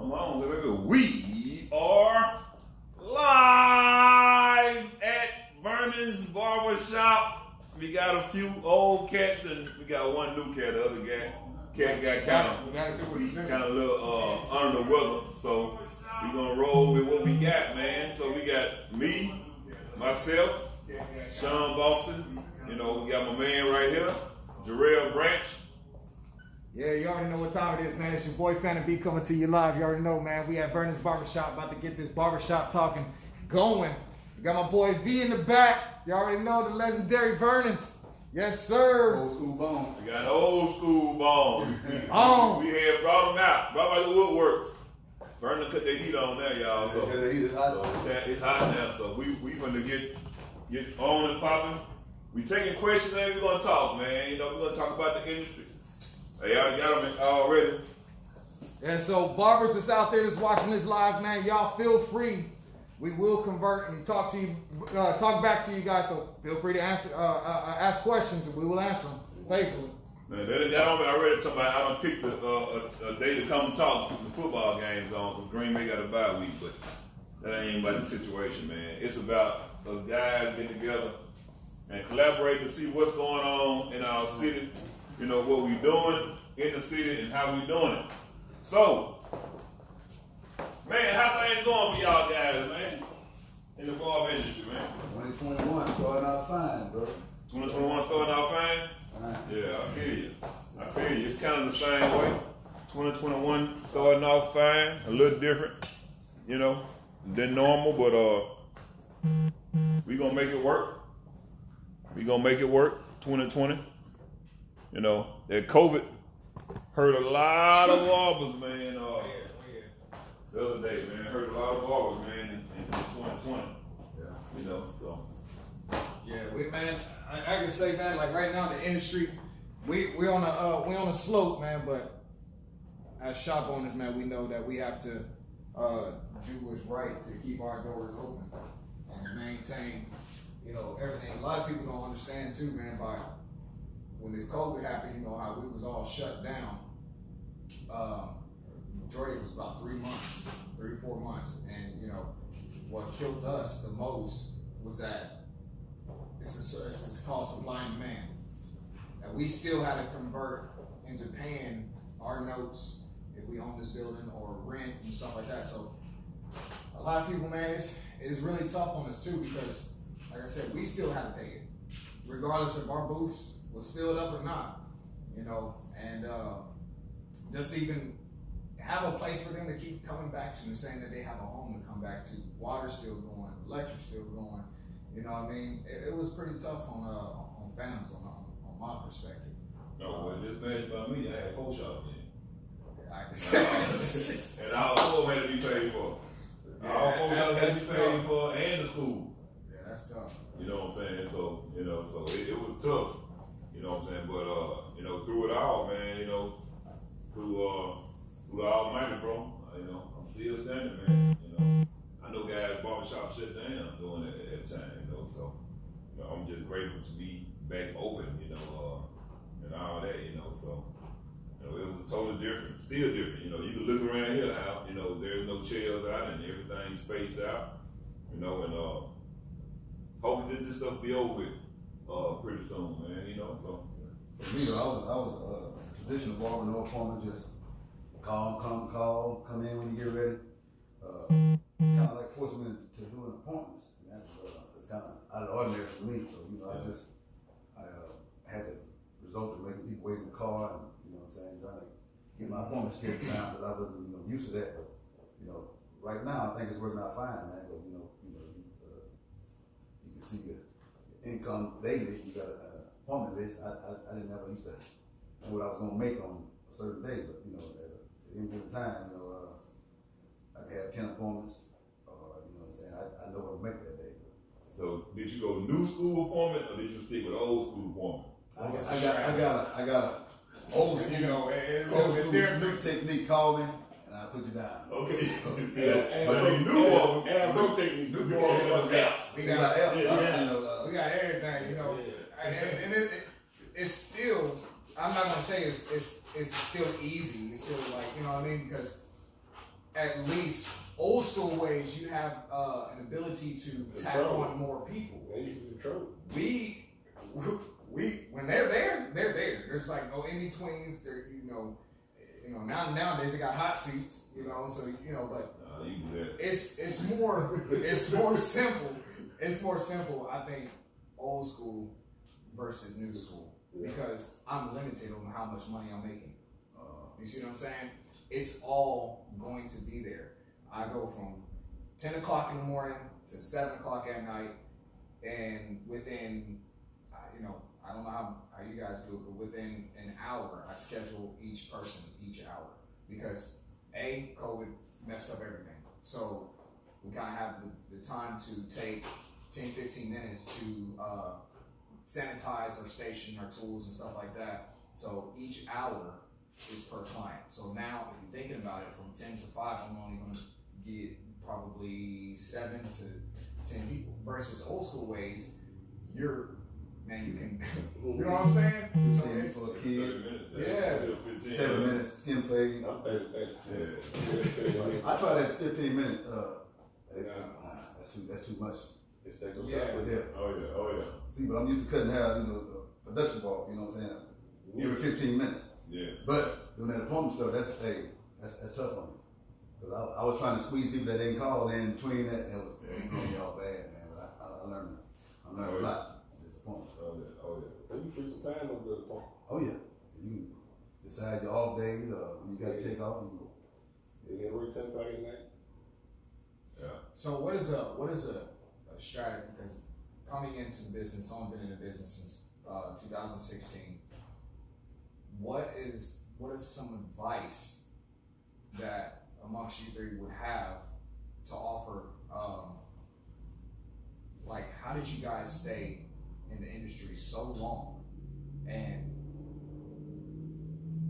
Come on, baby. We are live at Vernon's Barbershop. We got a few old cats and we got one new cat. The other cat got kind of a little under the weather. So we're going to roll with what we got, man. So we got me, myself, Sean Boston. You know, we got my man right here, Jarrell Branch. Yeah, you already know what time it is, man. It's your boy Phantom B coming to you live. You already know, man. We at Vernon's Barbershop, about to get this barbershop talking going. We got my boy V in the back. You already know the legendary Vernon's. Yes, sir. Old school bone. We got an old school bone. We had brought them out by the woodworks. Vernon cut their heat on there, y'all. So, the heat is hot. So it's hot now. So we want to get on and popping. We taking questions, man. We're gonna talk, man. You know, we're gonna talk about the industry. Hey, y'all got them already. And so, barbers that's out there that's watching this live, man, y'all feel free. We will convert and talk to you, talk back to you guys. So feel free to answer, ask questions, and we will answer them faithfully. Man, they got on me already. Talking about I done picked a day to come talk the football games on because Green Bay got a bye week, but that ain't about the situation, man. It's about us guys getting together and collaborate to see what's going on in our city. You know, what we doing in the city and how we doing it. So, man, how things going for y'all guys, man? In the barber industry, man. 2021 starting out fine, bro. 2021 starting out fine? Yeah, I feel you. It's kind of the same way. 2021 starting off fine, a little different, you know, than normal, but we gonna make it work. 2020. You know, that COVID hurt a lot of barbers, man. The other day, man, hurt a lot of barbers, man, in 2020. Yeah. You know, so. Yeah, man, I can say, man, like right now the industry, we on a slope, man. But as shop owners, man, we know that we have to do what's right to keep our doors open and maintain, you know, everything. A lot of people don't understand too, man. When this COVID happened, you know how we was all shut down. Majority was about 3 months, 3 or 4 months, and you know what killed us the most was that it's called supply and demand. And we still had to convert into paying our notes if we own this building or rent and stuff like that. So a lot of people, man, it's really tough on us too because, like I said, we still had to pay it, regardless if our booths was filled up or not, you know, and just even have a place for them to keep coming back to and saying that they have a home to come back to. Water's still going, electric's still going, you know what I mean? It was pretty tough on families, on my perspective. No, but this bad about me, I had 4 shops Yeah, and all 4 had to be paid for. All 4 shops had to be paid for and the school. Yeah, that's tough. You know what I'm saying? So, you know, so it was tough. You know what I'm saying? But, you know, through it all, man, you know, through the almighty, bro, you know, I'm still standing, man. You know, I know guys, barbershop shut down doing it at the time, you know, so, you know, I'm just grateful to be back open, you know, and all that, you know, so, you know, it was totally different, still different, you know, you can look around here now, you know, there's no chairs out and everything's spaced out, you know, and hopefully this stuff be over with pretty soon, man, you know, so. For me, I was a traditional barber, no appointment, just come in when you get ready. Kind of like forcing me to doing appointments. And that's kind of out of the ordinary for me. So, you know, I had the result of making people wait in the car and, you know what I'm saying, trying to get my appointment scheduled down because I wasn't, you know, used to that. But, you know, right now I think it's working out fine, man, because, you can see your income daily. You got an appointment list. I didn't ever used to know what I was going to make on a certain day, but, you know, at the end of the time, you know, I could have 10 appointments, you know what I'm saying? I know what to make that day. So did you go new school appointment or did you stick with old school appointment? I got a old school, you know, old school technique. Call me and I put you down. Okay. But a new one, and no technique. New one, we got apps. we got everything, you know, and it's still. I'm not gonna say it's still easy. It's still like, you know what I mean, because at least old school ways, you have an ability to tap on more people. We when they're there, they're there. There's like no in betweens. There, nowadays they got hot seats. So but it's more simple. It's more simple, I think, old school versus new school, because I'm limited on how much money I'm making. You see what I'm saying? It's all going to be there. I go from 10 o'clock in the morning to 7 o'clock at night, and within, I don't know how you guys do it, but within an hour, I schedule each person each hour, because COVID messed up everything. So we kind of have the time to take 10, 15 minutes to sanitize our station, our tools and stuff like that. So each hour is per client. So now if you're thinking about it, from 10 to 5, I'm only going to get probably 7 to 10 people. Versus old school ways, you can, you know what I'm saying? 15 minutes for a kid. Yeah. 7 minutes, skin fade. I tried that 15 minutes. That's too much. Oh yeah. See, but I'm used to cutting hair, production ball, you know what I'm saying? Every 15 minutes. Yeah. But doing that appointment stuff, that's tough on me. Because I was trying to squeeze people that didn't call, and in between that, it was all bad, man. But I learned a lot this appointment stuff. Oh yeah. You free some time over the appointment. Oh yeah. You decide your off days, when you got to take off. You get work 10 o'clock at night. Yeah. So what is a strategy? Because coming into the business, I've been in the business since 2016. What is some advice that amongst you three would have to offer? Like, how did you guys stay in the industry so long? And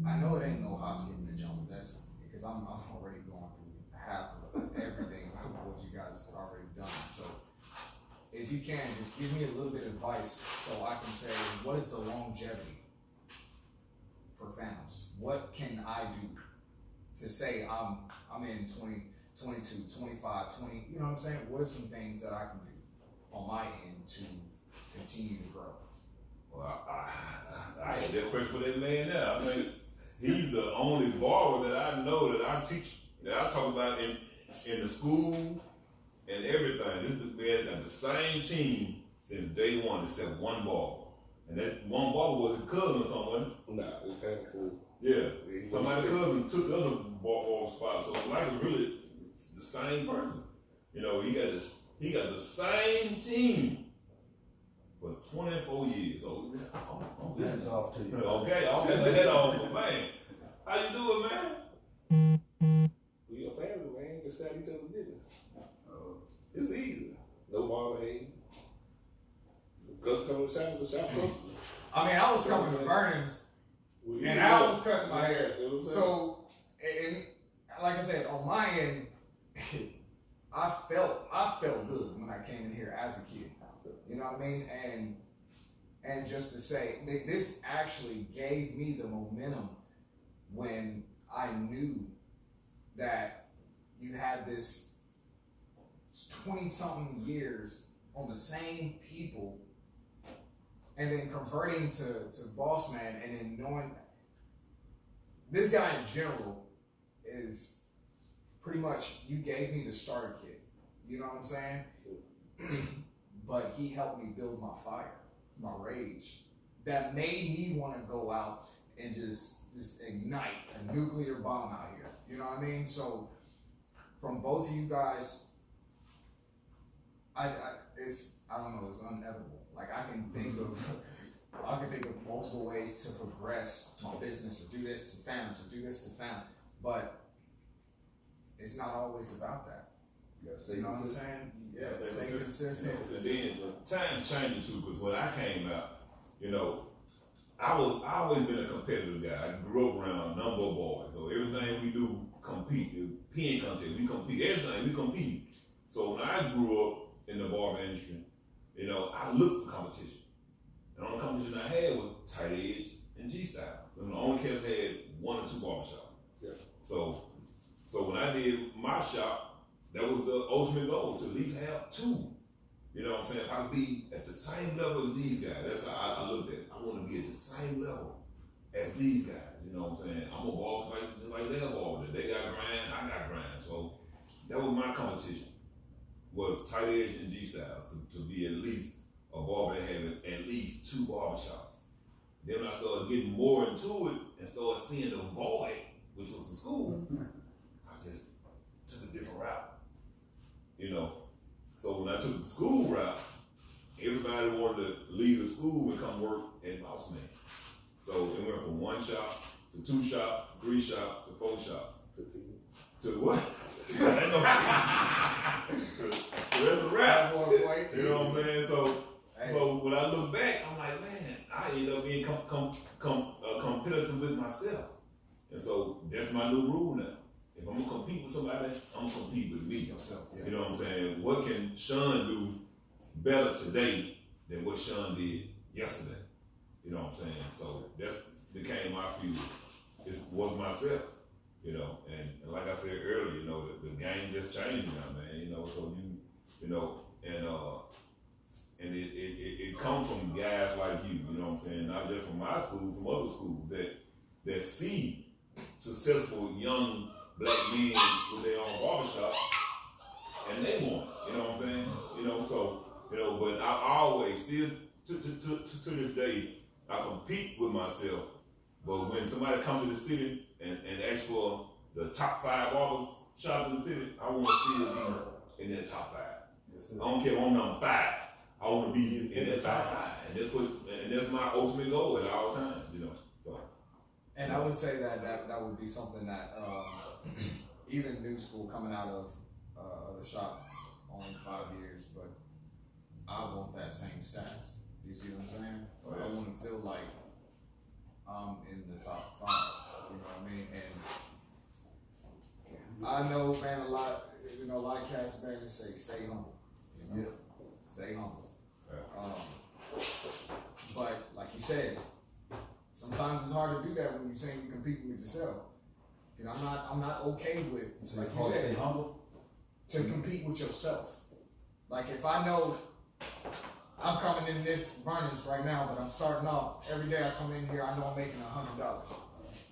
I know it ain't no house getting the jump. That's because I'm already going through half of everything of what you guys have already done. So if you can, just give me a little bit of advice so I can say, what is the longevity for Phantoms? What can I do to say I'm in 20, 22, 25, 20, you know what I'm saying? What are some things that I can do on my end to continue to grow? Well, I had that question for that man now. I mean, he's the only barber that I know that I teach, that I talk about in the school and everything. This man got the same team since day one, except one barber. And that one barber was his cousin or someone. Nah, it's technically. Yeah. Somebody's cousin took the other barber spot. So like really the same person. He got the same team for 24 years. So This is off to you. Okay, I'll get the head off, man. How you doing, man? We a family, man. Just start each other's business. It's easy. No barber hate. Cause come to the shop, it's a shop customer. I mean, I was coming to Vernon's, and I was cutting my hair. So, and like I said, on my end, I felt good when I came in here as a kid. You know what I mean? And just to say, this actually gave me the momentum when I knew that you had this 20-something years on the same people, and then converting to Bos-Man, and then knowing this guy in general is pretty much, you gave me the starter kit. You know what I'm saying? But he helped me build my fire, my rage, that made me want to go out and just ignite a nuclear bomb out here. You know what I mean? So from both of you guys, I don't know, it's inevitable. Like I can think of multiple ways to progress my business, or do this to Phantoms, or do this to Phantom, but it's not always about that. You gotta stay You know what I'm consistent. saying? Yeah, stay consistent. And then times changing too, because when I came out, I always been a competitive guy. I grew up around a number of boys, so everything we do compete. Pen contest, we compete. Everything we compete. So when I grew up in the barber industry, I looked for competition. And the only competition I had was tight edge and G style. The only cats had 1 or 2 barbershops. Yeah. So So when I did my shop, that was the ultimate goal, to at least have 2. You know what I'm saying? If I could be at the same level as these guys, that's how I looked at it. I want to be at the same level as these guys. You know what I'm saying? I'm a ball just like they're ball. They got grind, I got grind. So that was my competition. Was tight edge and G styles to be at least a barber that had at least 2 barbershops. Then when I started getting more into it and started seeing the void, which was the school, I just took a different route. You know. So when I took the school route, everybody wanted to leave the school and come work at Bos-Man. So it went from 1 shop to 2 shops, 3 shops to 4 shops. To what? So that's a wrap. You know what I'm saying? So when I look back, I'm like, man, I ended up being competitive with myself. And so that's my new rule now. If I'm gonna compete with somebody, I'm gonna compete with me. Yourself, yeah. You know what I'm saying? What can Sean do better today than what Sean did yesterday? You know what I'm saying? So that's became my fuel. It was myself. You know, and like I said earlier, you know, the game just changed now, man. You know, so you know, and it comes from guys like you. You know what I'm saying? Not just from my school, from other schools that see successful young black men with their own barbershop, and they want it. You know what I'm saying? You know, so you know, but I always still to this day I compete with myself. But when somebody comes to the city and asks for the top 5 barbers shops in the city, I want to still be in that top 5. Yes, I don't care if I'm number 5. I want to be in that top 5, and that's my ultimate goal at all times. You know. So. And I would say that would be something that even new school coming out of the shop, only 5 years, but I want that same status. You see what I'm saying? Oh, yeah. I want to feel like I'm in the top 5. You know what I mean? And I know, man, a lot of cats, man, they say stay humble. You know? Yeah. Stay humble. Yeah. But like you said, sometimes it's hard to do that when you're saying you're competing with yourself. Because I'm not okay with, So like it's you hard to said, stay humble. to compete with yourself. Like if I know I'm coming in this furnace right now, but I'm starting off, every day I come in here, I know I'm making $100.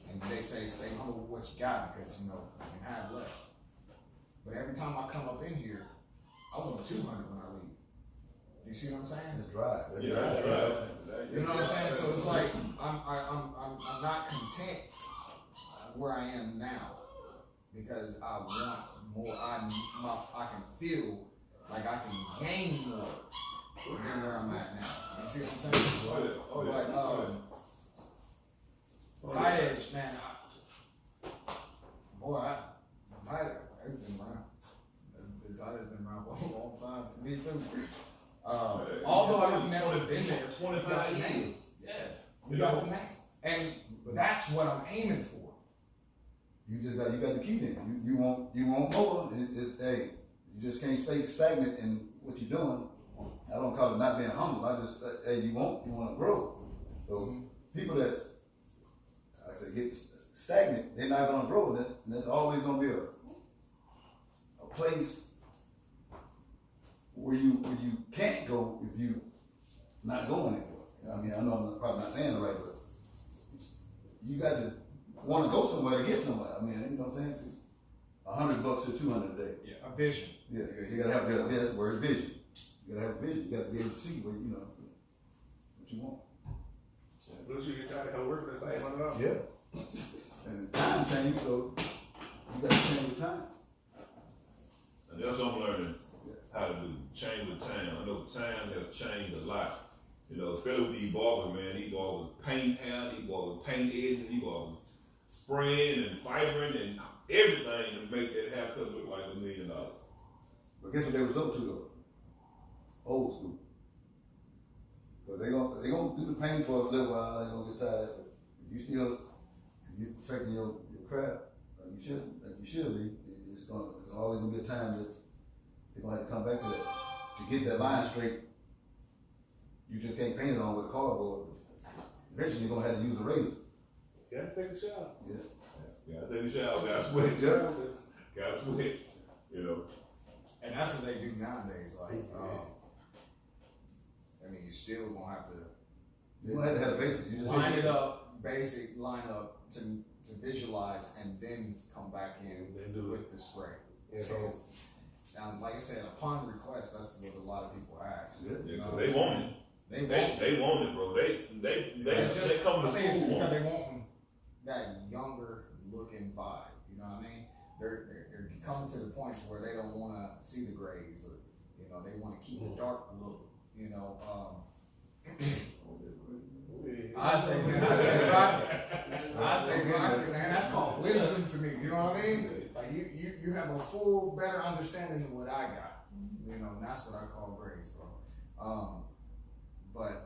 And they say stay humble with what you got because, you know, you can have less. But every time I come up in here, I want 200 when I leave. You see what I'm saying? It's dry. That's Yeah, dry. right. You know what I'm saying? So it's like I'm not content where I am now because I want more. I can feel like I can gain more than where I'm at now. You see what I'm saying? But tight edge, man. Tight edge has been around. The tight edge has been around for a long time to me too. Although I've never been there, 25 years. Yeah, we got the name, and that's what I'm aiming for. You got the key then. You want more. It's hey, you just can't stay stagnant in what you're doing. I don't call it not being humble. I just hey, you want to grow. So people that's I say get stagnant, they're not gonna grow. And that's always gonna be a place where you can't go if you not going anywhere. I mean, I know I'm probably not saying it right, but you got to want to go somewhere to get somewhere. I mean, you know what I'm saying? $100 to $200 a day. Yeah, a vision. Yeah, you gotta have that's the word vision. You gotta have a vision. You got to be able to see what you want. Blue Shoe, you try to come work for the same $100. Yeah. And time changes, so you got to change with time. And that's what I'm learning how to do. Change with time. I know time has changed a lot. You know, especially with these barbers, man. These barbers paint hair, these barbers paint edges, these barbers spraying and fibering and everything to make that haircut look like $1 million. But guess what they resort to though? Old school. But they gonna do the paint for a little while. They gonna get tired. But if you perfecting your craft like you should be, it's always gonna be a time that they're gonna have to come back to that to get that line straight. You just can't paint it on with a cardboard. Eventually, you're gonna have to use a razor. You gotta take a shower. Yeah. Yeah, I take a shower, man. I sweat. Yeah. Got switch, you know. And that's what they do nowadays. Like, I mean, you still gonna have to. You gonna have to have a basic. You just line it up, basic line up to visualize, and then come back in with the spray. Yeah. So, like I said, upon request, that's what a lot of people ask. Yeah, 'cause they want it. They want it, bro. They come to I think it's school. because they want that younger looking vibe. You know what I mean? They're coming to the point where they don't want to see the grays, or they want to keep the dark look. I say rocket, man. That's called wisdom to me. You know what I mean? Like you have a full, better understanding of what I got. And that's what I call grays, bro. But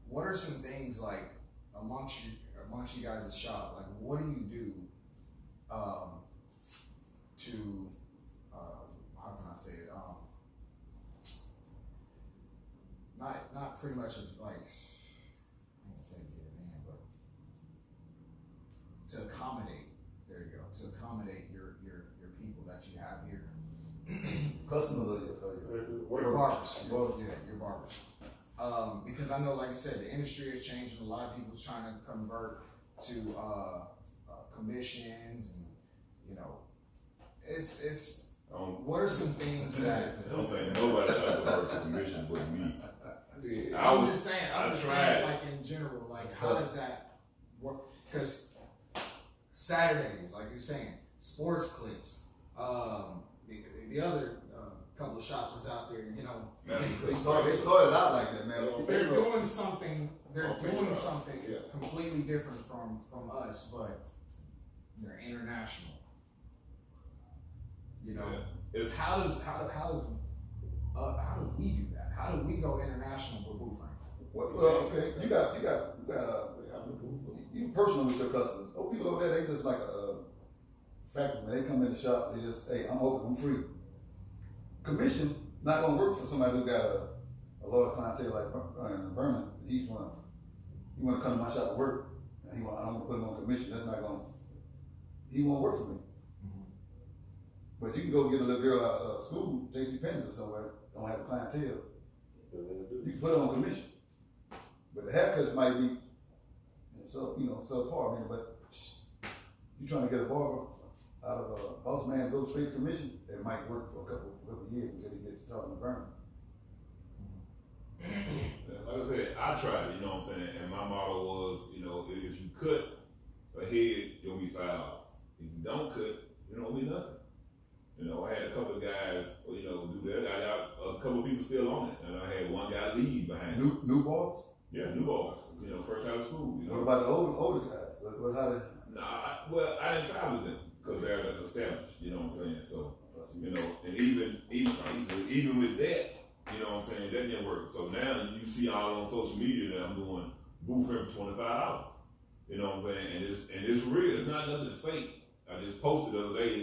what are some things like amongst you guys at shop? Like, what do you do to how can I say it? Not pretty much like. To accommodate, there you go. To accommodate your people that you have here. Customers or your barbers. Your barbers. Because I know, like I said, the industry is changing. A lot of people's trying to convert to commissions, and it's. What are some things that? I don't think nobody tried to work for commission but me. I'm just saying, like in general, like how does that work? Because Saturdays, like you're saying, sports clips. The other couple of shops that's out there, they started out like that, man. They're doing something. They're doing something completely different from us, but they're international. It's how do we do that? How do we go international with booth frame? Well, okay, you got you personal with your customers. People over there, they just like a factory. When they come in the shop, they just, hey, I'm open, I'm free. Commission not gonna work for somebody who got a lot of clientele like Vernon. He wanna come to my shop to work, and I'm gonna put him on commission. That's not gonna. He won't work for me. Mm-hmm. But you can go get a little girl out of school, J.C. Penney's or somewhere, don't have a clientele. You can put her on commission. But the haircuts might be subpar, man. But you trying to get a barber out of a Bos-Man go straight commission, it might work for a couple of years until he gets to talking to Vernon. Like I said, I tried it, you know what I'm saying? And my motto was, if you cut a head, it'll be $5. If you don't cut, it don't be nothing. I had a couple of guys, do that. I got a couple of people still on it, and I had one guy leave behind. New barbers? Yeah, new barbers. Fresh out of school. What about the older guys? What I didn't try with them because they're established. You know what I'm saying? So, and even with that, you know what I'm saying, that didn't work. So now you see all on social media that I'm doing booth frame for $25. You know what I'm saying? And it's real. It's not nothing fake. I just posted the other day.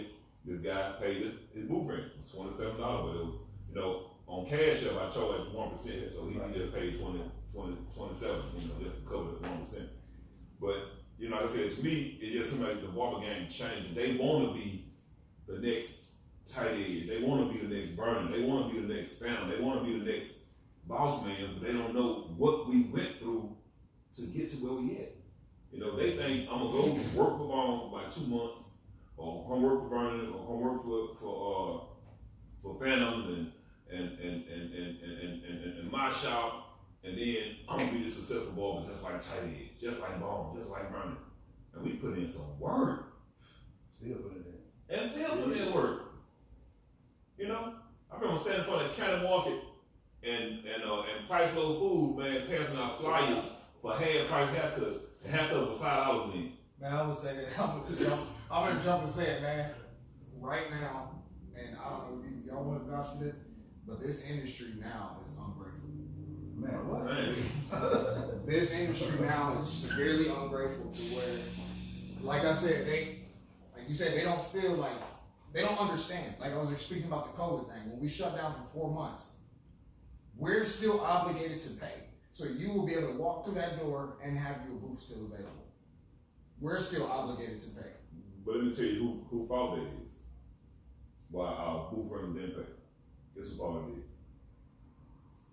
This guy paid his booth frame. It was $27, but it was, on Cash App I charged 1%, so he just paid 27, just to cover the 1%. But like I said, to me, it just seems like the barber game changing. They want to be the next tight edge. They want to be the next Burner. They want to be the next Phantom. They want to be the next Bos-Man, but they don't know what we went through to get to where we at. They think I'm gonna go work for Bone for about 2 months, or come work for Burner, or come work for Phantoms and my shop, and then I'm gonna be the successful barber just like Tight Edge, just like Bone, just like Burner. And we put in some work. Still put it in. And still put in work. I remember standing in front of the county market and Price Low Foods, man, passing out flyers for half price haircuts, and haircuts for $5 in. Man, I would say that I'm gonna jump and say it, man. Right now, and I don't know if y'all want to vouch for this, but this industry now is ungrateful. Man, what? Man. This industry now is severely ungrateful to where, like I said, like you said, they don't feel like, they don't understand. Like I was speaking about the COVID thing. When we shut down for 4 months, we're still obligated to pay. So you will be able to walk through that door and have your booth still available. We're still obligated to pay. But let me tell you who fault that is. It's what it is.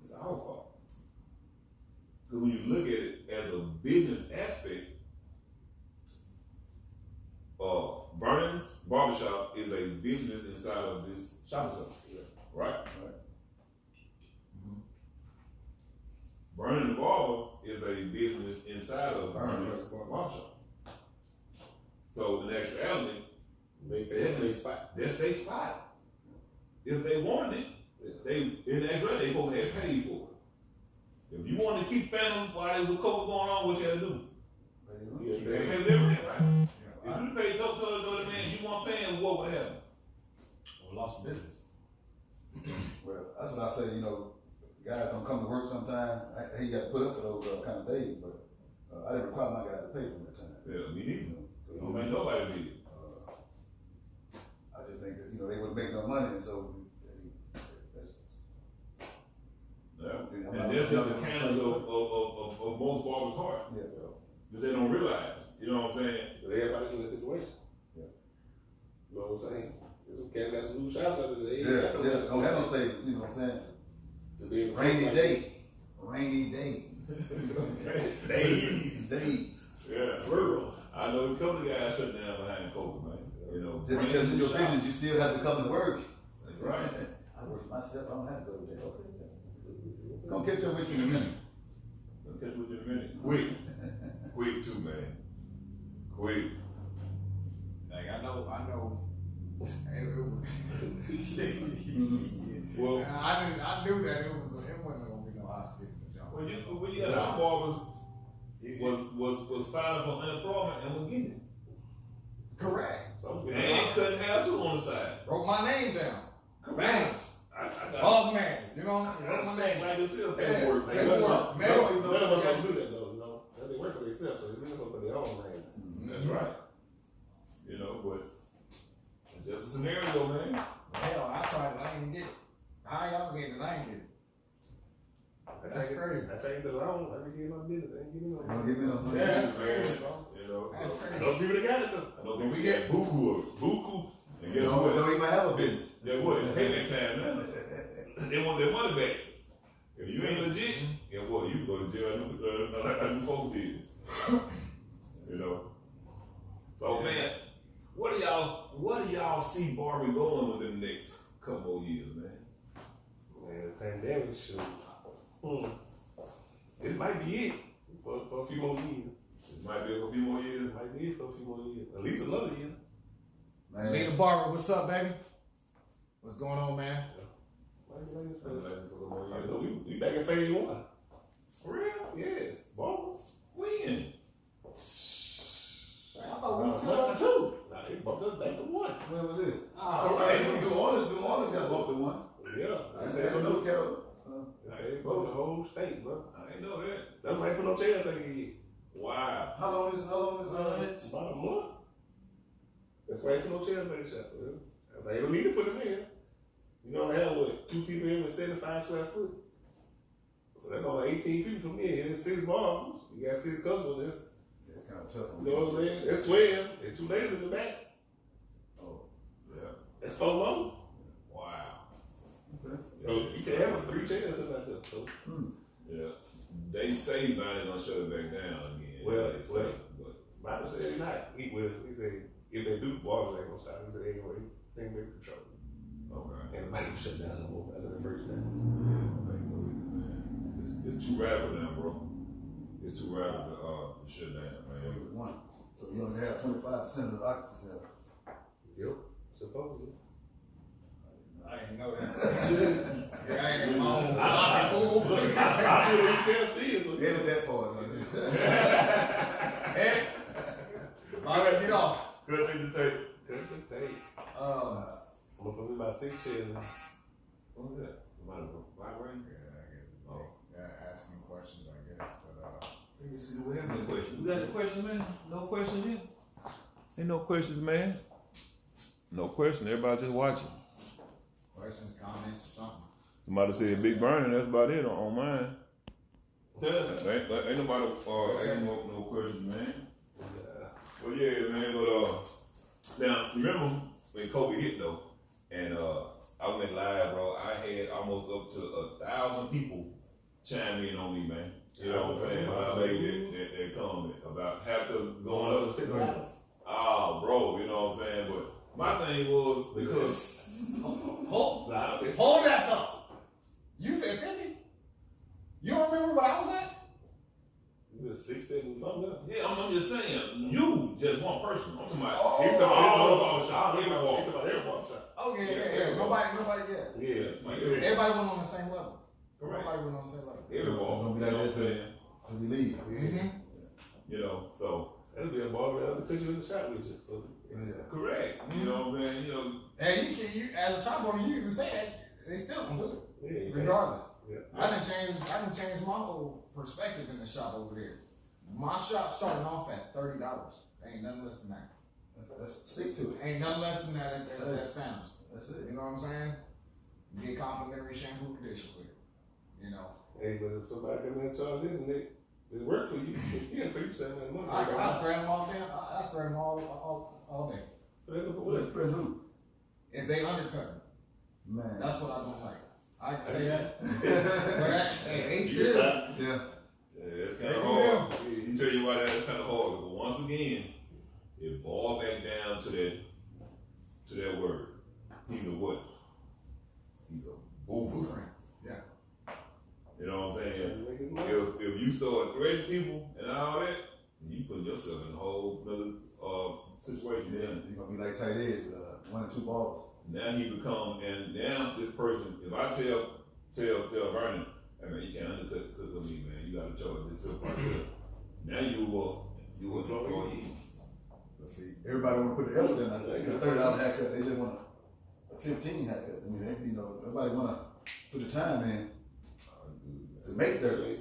It's our fault. Because when you look at it as a business aspect, Vernon's Barbershop is a business inside of this shopping center, right? Mhm. Vernon the Barber is a business inside of Vernon's Barbershop. So in actuality, that's their spot. If they wanted it, in actuality they supposed to have paid for it. If you want to keep Phantom while there's a COVID going on, what you have to do? They pay their rent, right? If you pay dope to the man you want paying, what would happen? Or lost business. Well, that's what I say, you know, guys don't come to work sometime. He got to put up for those kind of days, but I didn't require my guys to pay for that time. Yeah, me neither. You Don't make nobody do it. I just think that, you know, they wouldn't make no money, and so Yeah. And that's just the kindness of most barbers' heart. yeah. Because they don't realize. You know what I'm saying? But everybody in that situation. Yeah. You know what I'm saying? There's some cats got some new shops out there. Yeah, don't have no savings, you know what I'm saying? To be Rainy day. Days. Yeah, true. I know a couple of guys shut down behind COVID, man. You know, Just because it's your business, you still have to come to work. Right. I work for myself, I don't have to go there. Okay. Gonna catch up with you in a minute. I'll catch with you in a minute. Quick too, man. Quick. Like I know. Well, I knew that it wasn't gonna be no hospital job. when you got some barbers was filing for unemployment and was getting it. Correct. And couldn't have two on the side. Wrote my name down. Man, I got Bos-Man. You know what I'm saying? I Wrote my stand name. like this here Yeah, paperwork. paperwork. None of us Yeah. don't do that though, you know. They work for themselves, so they don't put their own name. That's right. You know, but it's just a scenario, man. Hell, I tried it. I didn't get it. How y'all getting it? I ain't get it. That's crazy. I take the loan, I can get my business, I ain't give me no You money. don't give me no money. Yeah, that's crazy, bro. You know, That's so crazy. I know people that got it though. I know we get buku of it. Buku. And guess what? Don't even have a business. That what? It's payback time now. They want their money back. If you ain't legit, guess what? You go to jail like you folks did. You know. So man, what do y'all see Barbie going within the next couple of years, man? Man, the pandemic should. This might be it for a few more years. It might be a few more years. It might be it for a few more years. At least another year. Man. Nina Barber, what's up, baby? What's going on, man? I know we back in phase 1. For real? Yes, Barbers. When? I thought we still on 2. Nah, they bumped us back to 1. When was it? Oh, Hey, New Orleans got bumped to one. Yeah. I said, no cattle. They bumped the whole state, bro. I didn't know that. That's why they put no jail thing yet. Wow. How long is It's about a month. That's why they put no jail thing shop. They don't need to put them in. You don't have what, 2 people in with 75 square foot. So that's only 18 people from here. And it's 6 barbers. You got 6 customers. Yeah, kind of tough. You know what I'm saying? That's 12. And 2 ladies in the back. Oh, Yeah. That's 4 more. Wow. okay. So you can have 3 chairs or something like that. So, Yeah. They say Bonnie's gonna shut it back down again. Well, They say, but Bible said it's not. He said if they do, barbers ain't gonna stop. He said they ain't gonna control. okay. And the mic shut down no more after the first time. Yeah, I think so, man. It's too radical now, bro. It's too radical to shut down, man. One. So you only have 25% of the occupancy. Yep, supposedly. I didn't know that. Yeah, I ain't my own pocket fool. I feel you can't steal. So Edit that part. Hey, Bobby, get off. Good thing to take. That's the tape. Um, I'm gonna put me about 6 chairs. What was that? Somebody vibrating? yeah, I guess. Oh. Yeah, asking questions, I guess. But Let me see, do we have any questions? We got any questions, man? No questions yet? Ain't no questions, man. No questions. Everybody just watching. questions, comments, or something. Somebody said Big Burning. That's about it on mine. Yeah. Ain't nobody asking no questions, man. Well, yeah, man. But now remember when COVID hit though, and I I went live, bro. I had almost up to 1,000 people chime in on me, man. You know what I'm saying? When I made that comment about half us going up to $50. Oh, bro, you know what I'm saying? But my thing was because hold that thought. You said 50? You don't remember what I was at? You was 60 and something else. yeah, I'm just saying, you just one person. I'm talking about Oh, every barbershop. Oh yeah. Nobody yet. Yeah. Everybody went on the same level. Correct. Everybody went on the same level. Every It's barber. gonna be You know like what I'm that saying? till we leave. Mm-hmm. You know, so That'll be a barber that'll put you in the shop with you. So, Yeah. correct. You know what I'm saying? You know, And you as a shop owner, you even said they still gonna do it, yeah. regardless. Yeah. I didn't change my whole perspective in the shop over there. My shop starting off at $30. Ain't nothing less than that. Let's stick to it. Ain't nothing less than that at Phantoms. That's You it. know what I'm saying? You get complimentary shampoo conditioner with it. You know. Hey, but if somebody come in and charge this and it work for you, it's still for you saving that money. I thread them all down. I thread them all day. What's brand new? If they undercut me, Man. that's what I don't like. I can say that. But hey, they still. Yeah. it's kind of hard. You tell you why that's kind of hard. But once again, it boils back down to that word. He's a what? He's a boofer. Yeah. You know what I'm saying? If you start threatening people and all that, you put yourself in a whole other situation. Yeah. Then He's gonna be like tight end, 1 or 2 balls. now he become, and now this person, if I tell Vernon, hey man, you can't undercut me, man. You got to charge this stuff right there. Now you an employee. Let's see. Everybody wanna put the effort in. A $30 haircut. They just want a 15 haircut. I mean, everybody wanna put the time in to make 30.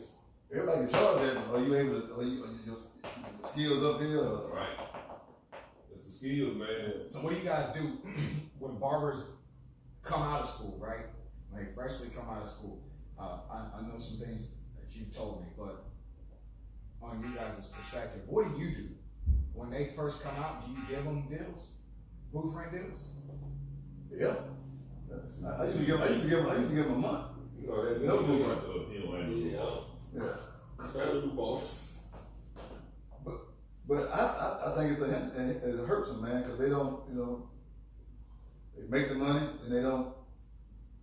Everybody can charge that. Are you able to? Are your skills up here? Or? Right. It's the skills, man. So what do you guys do when barbers come out of school, right? When they freshly come out of school? I know some things that you've told me, but on you guys' perspective, what do you do when they first come out? Do you give them deals, booth rent deals? Yeah. I used to give them a month. You know, that No no different. You know, and Yeah. Try to do bars. But I think it hurts them, man, because they don't, they make the money and they don't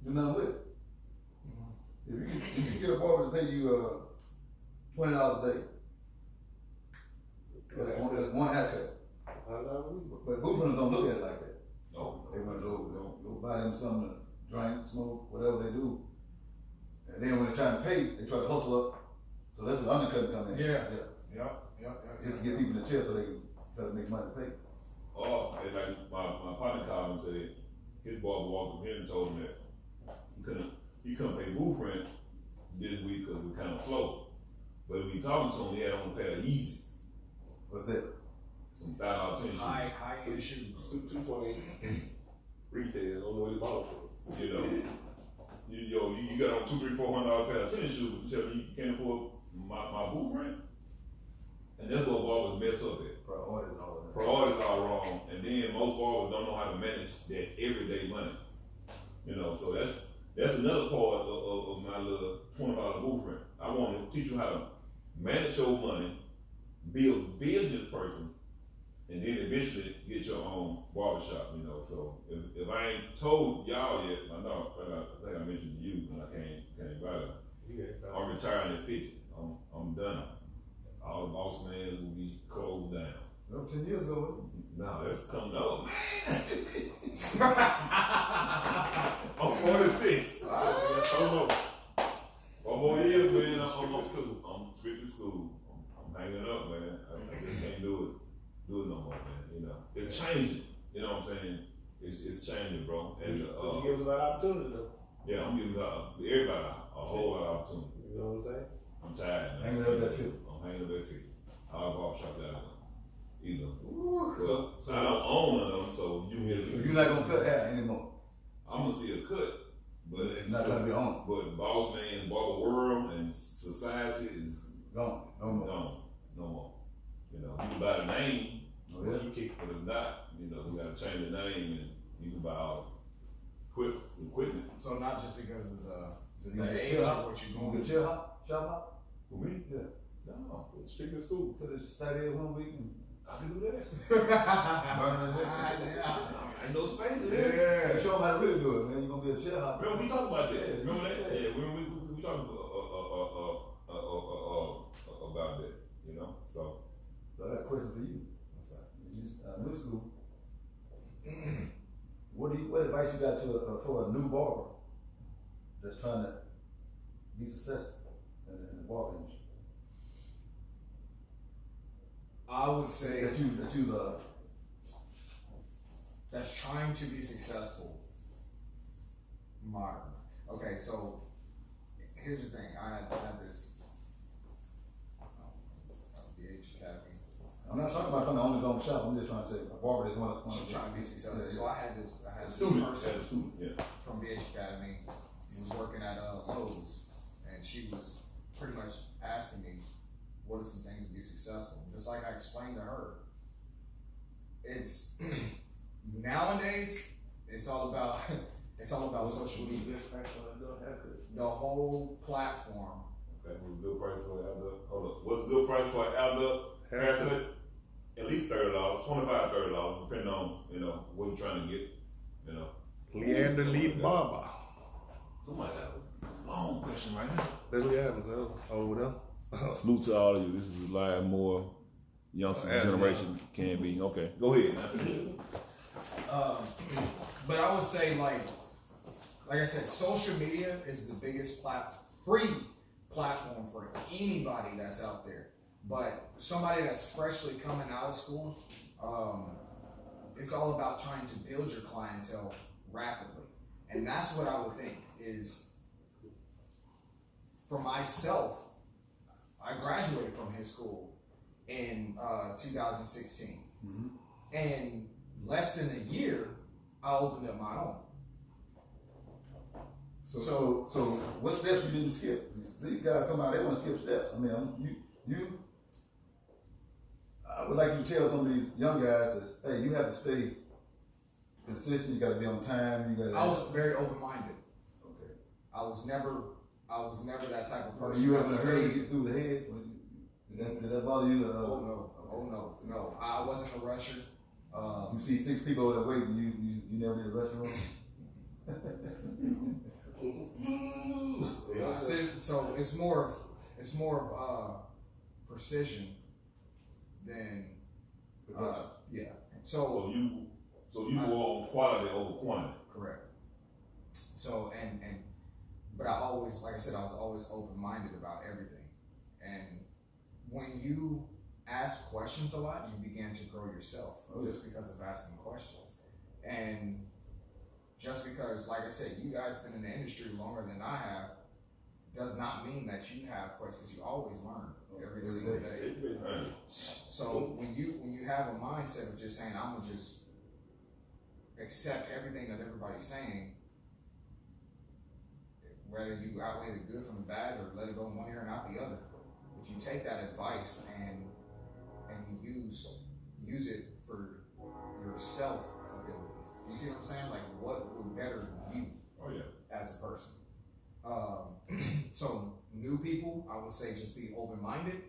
do nothing with it. If you get a barber to pay you $20 a day, that's one haircut. But boofers don't look at it like that. no, They want to go buy them something to drink, smoke, whatever they do. And then when it's time to pay, they try to hustle up. So that's where undercutting come in. Yeah. Yeah. Yep. Just to get people in the chair so they can try to make money to pay. oh, and like my partner called and said his barber walked up here and told him that he couldn't pay booth rent this week because we kind of slow. But when he talking to him, he had on a pair of Yeezys, What's that? some $1,000 tennis shoes. High end shoes. 220 retail, don't know what he bought for. You know, you got on $200-$400 pair of tennis shoes, but you tell me you can't afford my booth rent, and that's what barbers mess up at. Priorities all that. Priorities are wrong, and then most barbers don't know how to manage that everyday money. You know, so that's another part of my little $20 booth rent. I want to teach you how to manage your money, be a business person, and then eventually get your own barbershop, you know. So if I ain't told y'all yet, I think I mentioned to you when I came by. I'm retiring at 50. I'm done. All the Bos-Mans will be closed down. No, 10 years ago. No, that's coming up, man. I'm 46. One more year, man. I'm strictly school. I'm hanging up, man. I just can't do it no more, man. You know, it's changing. You know what I'm saying? It's changing, bro. And You give us a lot of opportunity though. yeah, I'm giving everybody a whole lot of opportunity. You know what I'm saying? I'm tired, man. Hanging up that field. I'm hanging up that field. I'll barbershop that one. Either. So I don't own none of them, so you get So you're not gonna cut hair anymore. I'm gonna see a cut, but it's You're not trying to be on. But Bos-Man, barber world, and society is Gone. No more. gone. No more. You know, you can buy the name, Oh, yeah. but if not, you know, you gotta change the name, and you can buy all the equipment So not just because of So you the gonna get age chill of hop? what You you're gonna going get chill hop? Shop hop? For me? Yeah. No. Strictly school. Put it study in 1 week and I can do that. burn it. I ain't no space in Yeah. there. Show them how to really do it, man. You gonna be a chill hop. Remember we talked about that? Yeah. Remember that? Yeah, we talked about that, you know. So So I got a question for you. You new school. What advice you got for a new barber that's trying to be successful in the barber industry? I would say That you that's trying to be successful. Modern. Okay, so here's the thing. I had this BH Academy. I'm not talking about trying to own his own shop. I'm just trying to say a barber is one of Trying to be successful. Yeah. So I had this student, person yeah. from BH Academy. He was working at Lowe's, and she was pretty much asking me, what are some things to be successful? Just like I explained to her, it's nowadays it's all about social media. The whole platform. Okay, what's a good price for an adult? Hold up. What's a good price for an adult haircut? At least $30, $25, $30, depending on, you know, what you're trying to get, you know. Leander Lee Barber. Somebody got a long question right now. That's what happens, over there. Salute to all of you. This is a lot more youngster generation can be. Okay, go ahead. But I would say, like I said, social media is the biggest free platform for anybody that's out there. But somebody that's freshly coming out of school, it's all about trying to build your clientele rapidly. And that's what I would think is, for myself, I graduated from his school in 2016. Mm-hmm. And less than a year, I opened up my own. So what steps you didn't skip? These guys come out, they want to skip steps. I mean, I would like you to tell some of these young guys that, hey, you have to stay consistent. You got to be on time. I was very open-minded. Okay. I was never that type of person. You ever heard you get through the head? Did that bother you? Oh no. I wasn't a rusher. You see 6 people over there waiting. You never did a restroom. So it's more of precision than yeah. So you were on quality over quantity. Correct. So but I always, like I said, I was always open-minded about everything. And when you ask questions a lot, you begin to grow yourself just because of asking questions. And just because, like I said, you guys been in the industry longer than I have, does not mean that you have questions. You always learn every single day. So when you have a mindset of just saying, I'm gonna just accept everything that everybody's saying, whether you outweigh the good from the bad or let it go in one ear and out the other, but you take that advice and you use it for your self abilities. You see what I'm saying? Like, what would better you as a person? So new people, I would say just be open-minded.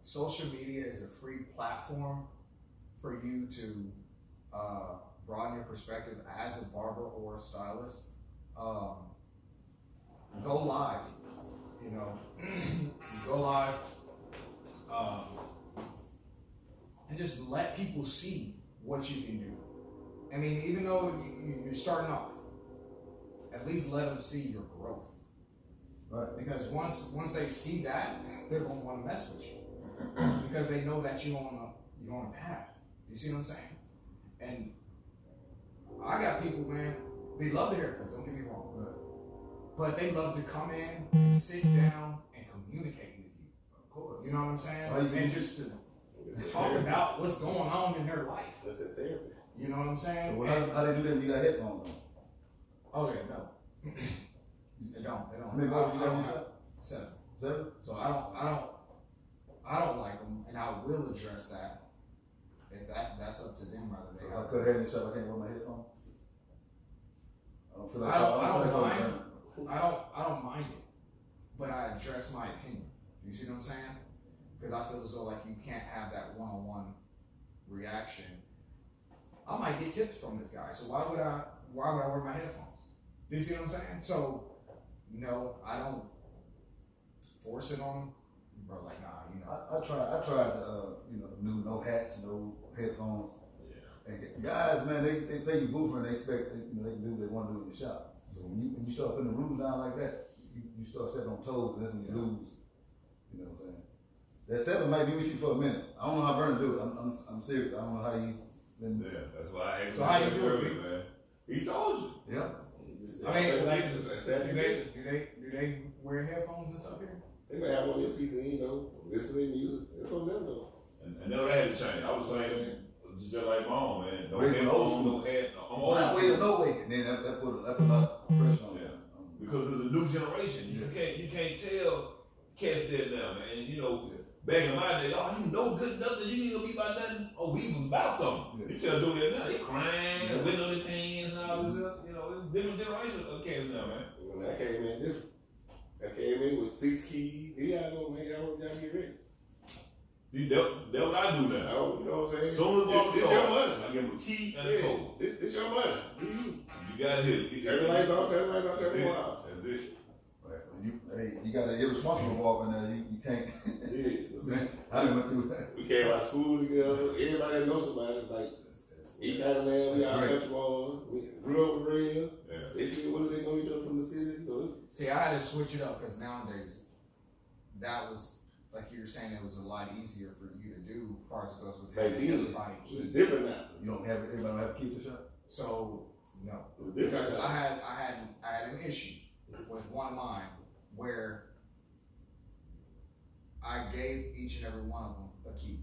Social media is a free platform for you to broaden your perspective as a barber or a stylist. Go live, go live, and just let people see what you can do. I mean, even though you're starting off, at least let them see your growth. Right. Because once they see that, they're gonna want to mess with you because they know that you're on a path. You see what I'm saying? And I got people, man, they love the haircuts, don't get me wrong. Right. But they love to come in and sit down and communicate with you. Of course. You know what I'm saying? Right. And just to talk about what's going on in their life. That's that therapy. You know what I'm saying? So how they do that when you got headphones on? Oh yeah, no. They don't. How many barbers you got in your shop? 7. 7? So I don't like them, and I will address that if that's up to them rather. So if I cut hair in the shop, I can't wear my headphones? don't feel like I don't feel like mind. I don't mind it, but I address my opinion. You see what I'm saying? Because I feel as though like you can't have that one-on-one reaction. I might get tips from this guy, so why would I wear my headphones? Do you see what I'm saying? So no, I don't force it on him, bro. Like nah, you know. I tried you know, new no hats, no headphones. Yeah. And guys, man, they pay you boofer and they expect you know they can do what they want to do in the shop. So when you start putting the rules down like that, you start stepping on toes, and that's when you lose. You know what I'm saying? That 7 might be with you for a minute. I don't know how Vernon do it. I'm serious. I don't know how you. Yeah, that's why I asked So how you you do it, earlier, man. He told you. Yeah. I mean, like, do do they wear headphones and stuff here? They may have one earpiece and, you know, listen to their music. It's on them though. And never had to change. I was saying, just like mom, man. No Raised in old headphones, school. no head. I'm My old way or school. no way. And then that put a lot of pressure on Yeah. them. Because it's a new generation. You can't tell cats that now, man. You know, back in my day, oh, you know good nothing, you ain't gonna be about nothing. Oh, we was about something. Yeah. You tell them that now, they crying, wetting on their pants and all this stuff. You know, it's different generation of cats now, man. When that came in different. That came in with 6 keys. He gotta go, man. Y'all get ready. See, that's what I do now. Oh, you know what I'm saying? Soon as I It's your money. I give them a key and a Yeah, code. it's your money. You got it. Turn the lights on, turn the lights on, turn That's them it. off. That's it. You got an irresponsible walk in there. You can't. Yeah. Man, I done went through that. We came out of school together. Everybody knows somebody. Like, each other, man, we all That's great. country boys. We grew up with real. Yeah. They think, what do they know each other from the city? You know, See, I had to switch it up because nowadays, that was like you were saying, it was a lot easier for you to do as far as it goes with Back having then, everybody it's keep. different now. You don't have everybody don't have a key to the shop. So no, It was different because now. I had an issue with one of mine where I gave each and every one of them a key.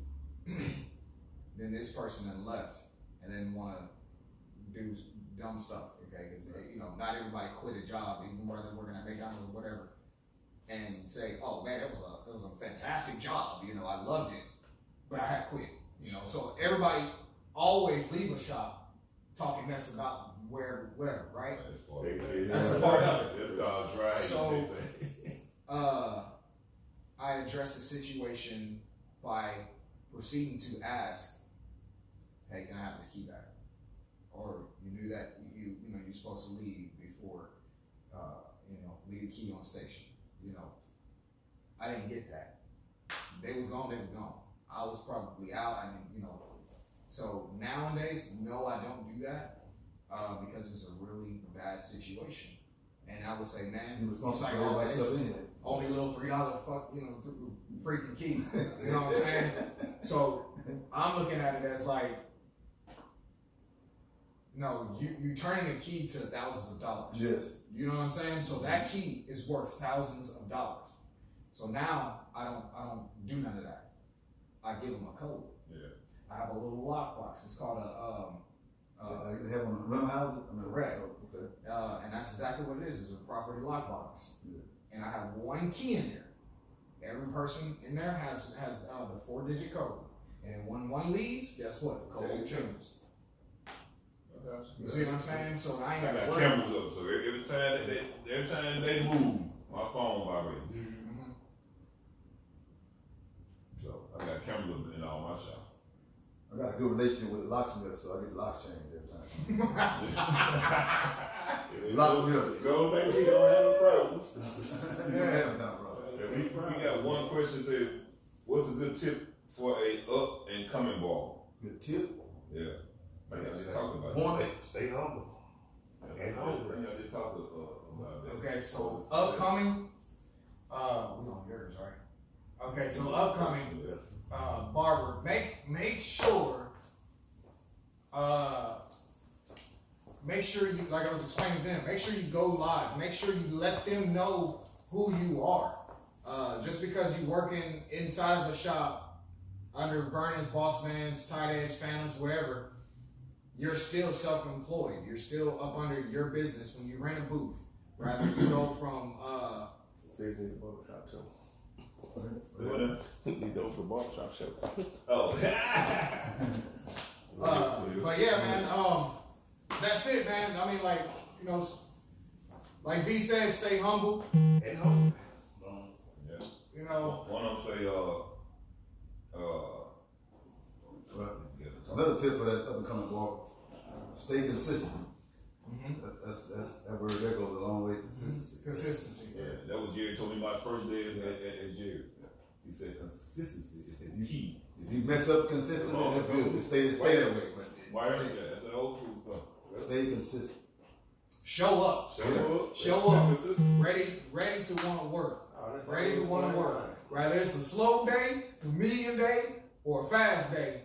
Then this person then left and then want to do dumb stuff, okay? Because you know, not everybody quit a job, even whether they're working at McDonald's or whatever, and say, "Oh man, it was a fantastic job. You know, I loved it, but I had to quit." You know, so everybody always leave a shop talking mess about whatever, right? That's a part of it. It's called dry. So, I addressed the situation by proceeding to ask, "Hey, can I have this key back?" Or you knew that you know you're supposed to leave before leave the key on station. You know, I didn't get that. They was gone. They was gone. I was probably out. I didn't, you know. So nowadays, no, I don't do that because it's a really bad situation. And I would say, man, You it's responsible like, for oh, everybody's this stuff is anyway. only a little $3 freaking key. You know what I'm saying? So I'm looking at it as like, no, you turning a key to thousands of dollars. Yes. You know what I'm saying? So that key is worth thousands of dollars. So now I don't do none of that. I give them a code. Yeah. I have a little lockbox. It's called Like you have on the rental houses. I mean, Correct. Okay. and that's exactly what it is. It's a property lockbox. Yeah. And I have one key in there. Every person in there has the 4-digit code. And when one leaves, guess what? The code changes. You see what I'm saying? So I ain't I got to got worry. cameras up, so every time they move, my phone vibrates. Mhm. So I got cameras up in all my shops. I got a good relationship with the locksmith, so I get the locks changed every time. Locksmith. Go back to me, don't have no problems. You don't have no problem. Yeah, we got one question that says, what's a good tip for a up and coming ball? Good tip. Yeah. I just talked about One. Stay humble. And I just talked about that. Okay, so upcoming, we on yours, right? Okay, so upcoming, Barber, make sure you, like I was explaining to them, make sure you go live. Make sure you let them know who you are. Just because you working inside of the shop under Vernon's, Bos-Man's, Tight Edge, Phantoms, whatever, you're still self-employed. You're still up under your business when you rent a booth. Rather you go from Seriously, the barbershop show. What now? You go for barbershop show. Oh. but yeah, man, that's it, man. I mean, like, you know, Like V said, stay humble. And home. Yeah. You know, One of them say, Well, another tip for that up and coming barber: stay consistent. That word there goes a long way. Consistency. Consistency. yeah, that was Jerry told me my first day at Jerry. He said consistency is the key. If you mess up consistently, that's good. Just stay that way. Why is that? That's an old school stuff. Stay consistent. Show up. Show up. Ready to want to work. Ready to want to work. Whether it's a slow day, a medium day, or a fast day,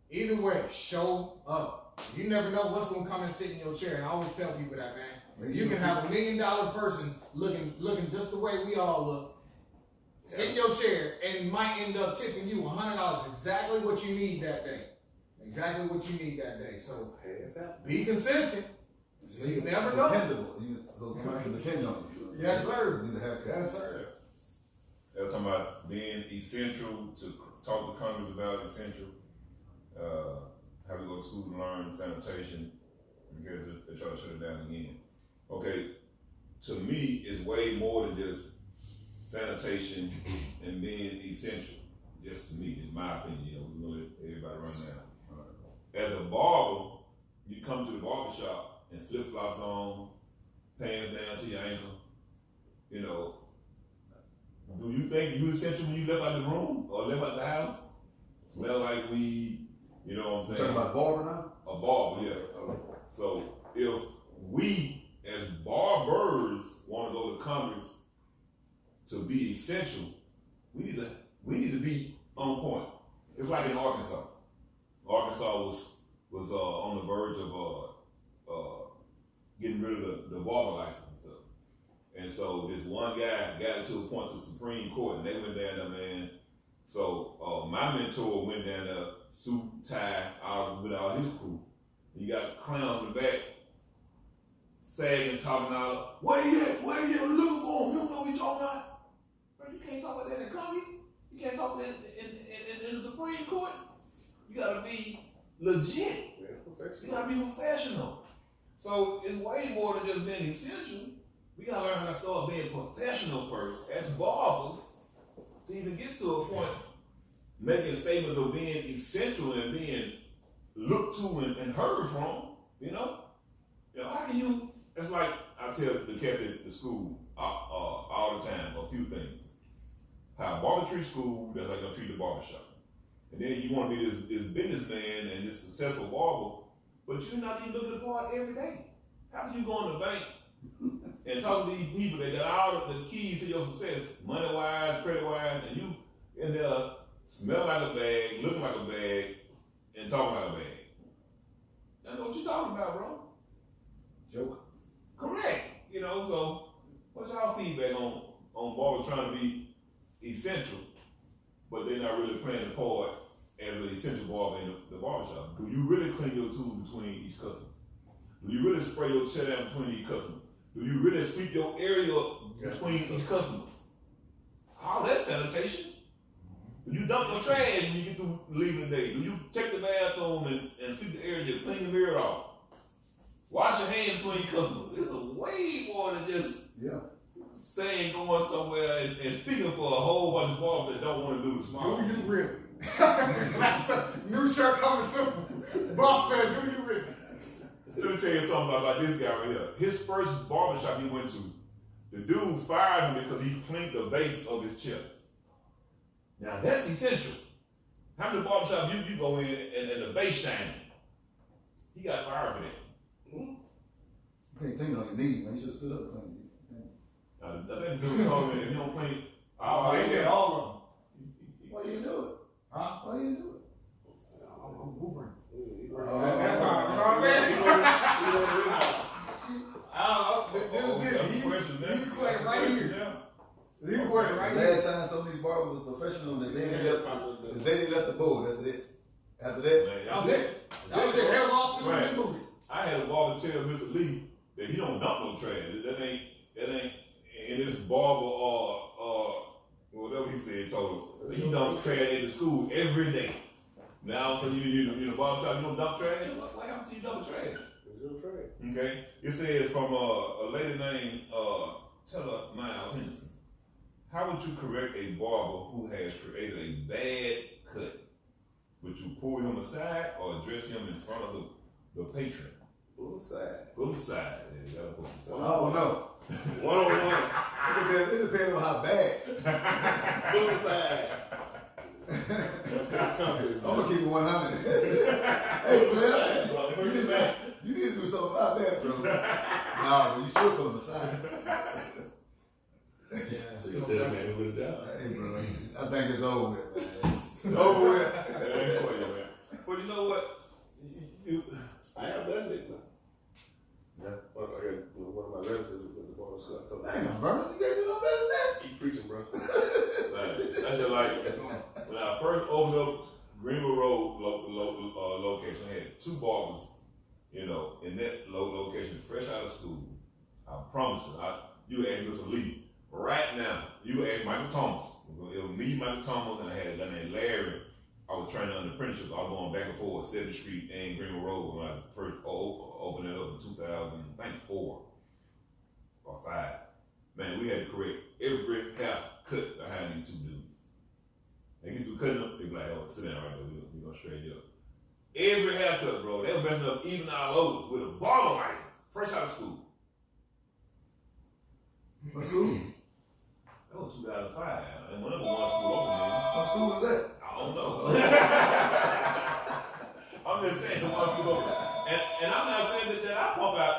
either way, show up. You never know what's gonna come and sit in your chair. And I always tell people that, man. You can have $1 million person looking just the way we all look. Sit in your chair and might end up tipping you $100, exactly what you need that day. Exactly what you need that day. So be consistent. You never know. Dependable. So you can depend on you. Yes, sir. You need to have that. Yes, sir. They were talking about being essential to talk to Congress about essential. How to go to school to learn sanitation because they try to shut it down again. Okay, to me, it's way more than just sanitation and being essential. Just to me, it's my opinion. You know, we gonna let everybody run down. As a barber, you come to the barber shop and flip flops on, pants down to your ankle. You know, do you think you essential when you left out the room or left out the house? Smell like weed. You know what I'm saying? Talking about barber now? A barber, yeah. So if we as barbers want to go to Congress to be essential, we need to be on point. It's like in Arkansas. Arkansas was on the verge of getting rid of the barber license and stuff. And so this one guy got to a point to the Supreme Court, and they went down there, man. So my mentor went down there, suit, tie, out with all his crew. You got clowns in the back, sagging, talking out, where you at? Where you at? Looking for him. You don't know what you talking about? Bro, you can't talk about that in Congress. You can't talk about that in the Supreme Court. You gotta be legit. You gotta be professional. So it's way more than just being essential. We gotta learn how to start being professional first as barbers to even get to a point making statements of being essential and being looked to and heard from, you know? You know, how can you, it's like I tell the cats at the school all the time, a few things. How a barber treats school, that's like gonna treat the barbershop. And then you wanna be this businessman and this successful barber, but you're not even looking the part every day. How can you go in the bank and talk to these people that got all the keys to your success, money-wise, credit-wise, and you in there smell like a bag, looking like a bag, and talking like a bag? I know what you're talking about, bro. Joke. Correct. You know, so what's y'all feedback on barbers trying to be essential, but they're not really playing the part as an essential barber in the barbershop? Do you really clean your tools between each customer? Do you really spray your chair down between each customer? Do you really sweep your area between each customers? All that sanitation. Do you dump your trash when you get through leaving the day? Do you check the bathroom and sweep the area, clean the mirror off? Wash your hands between your customers. It's a way more than just saying going somewhere and speaking for a whole bunch of barbers that don't want to do the smart. Do you really? New shirt coming soon. Bos-Man, do you really? Let me tell you something about this guy right here. His first barbershop he went to, the dude fired him because he cleaned the base of his chair. Now that's essential. How many barbershops you go in and the base shining? He got fired for that. You can't clean on your knees, man. You should have stood up and cleaned. Nothing to do with talking. If you don't clean, He said all of them. Why you didn't do it? Huh? Why you didn't do it? I'm moving. That's time. You know what I'm saying? You quit it right here. You quit it right here. Last time some of these barbers was professional, the day they left the board, that's it. After that, That was it. That was all super in the movie. I had a barber tell Mr. Lee that he don't dump no trash. That ain't in this barber whatever he said told him. He dumps trash in the school every day. Now so you in the barber shop, you don't dump trash? What happened to you dump trash? It's your trash. Okay, it says from a lady named Taylor Miles Henderson. How would you correct a barber who has created a bad cut? Would you pull him aside or address him in front of the patron? Pull aside. Pull aside. Yeah, you gotta pull I aside. don't know. One on one. It depends on how bad. Pull aside. I'm gonna keep it 100. Hey, player, you need to do something about that, bro. Nah, but you should pull him aside. Yeah, So you tell the man with a job. Hey, bro, I think it's over with, man. It's over with. That ain't for you, man. But you know what? I have done it, man. Yeah. One of my relatives with the barber shop. So Damn, bro, you can't do no better than that. keep preaching, bro. That's just like when I first opened up Greenville Road location, I had 2 barbers, in that location, fresh out of school. I promise you, you ask Mr. Lee right now. You ask Michael Thomas. It was me, Michael Thomas, and I had a guy named Larry. I was training under apprenticeship. I was going back and forth 7th Street and Greenville Road when I first opened it up in 2004 or 5. Man, we had to correct every cut behind these 2 dudes. They get through cutting up, they be like, oh, sit down right there, we're going to straighten you up. Every haircut, bro, they were messing up even our loads with a barber license, fresh out of school. What school? That was 2005, and one of them was school open, man. What school was that? I don't know. I'm just saying, the one school open. And I'm not saying that I pump out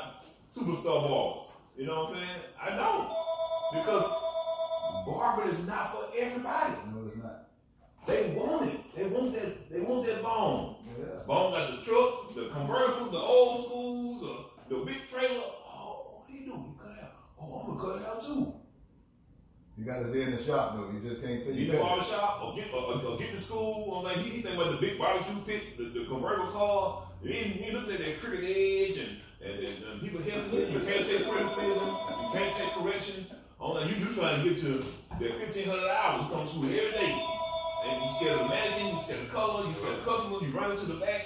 superstar barbers. You know what I'm saying? I don't. Because barbering is not for everybody. No, it's not. They want it. They want that bone. Yeah. Bone got the truck, the convertibles, the old schools, the big trailer. Oh, what do? You cut it out. Oh, I'm gonna cut it out too. You gotta be in the shop though. You just can't say Get you the got barber shop or get the school. He think about the big barbecue pit, the convertible car. He looking at that crooked edge and people helping you. You can't take criticism. You can't take correction. You trying to get to that 1,500 hours. You come to school every day. And you scared of the mannequin, you scared of color, you scared of customers, you run into the back.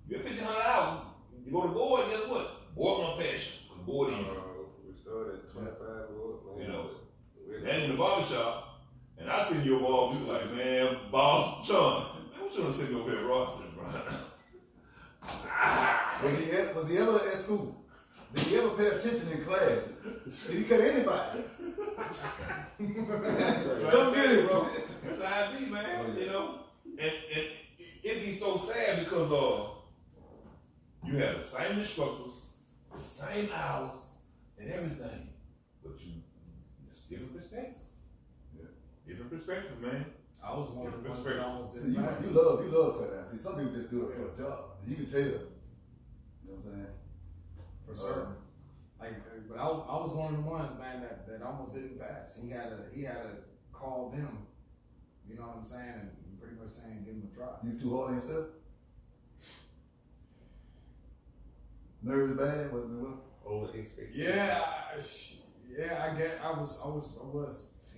You got 1,500 hours. You go to board, and guess what? Board on passion. Because board easy. We started at 25 man. And in the barbershop, and I seen your ball, you like, man, boss, Sean, man, what you gonna send me over here, Ross? Was he ever at school? Did he ever pay attention in class? Did he cut anybody? Don't get it, bro. That's how it be, man. And it be so sad because you have the same instructors, the same hours, and everything, but it's different perspective. Yeah. Different perspective, man. I was one of the ones that almost So didn't pass. you love cut out. See, some people just do it for a job. You can tell. You know what I'm saying? For certain. But I was one of the ones, man, that almost didn't pass. He had to call them, you know what I'm saying, and pretty much saying give him a try. You too hard on yourself? Nerves bad? What? Over expectations. Yeah, I was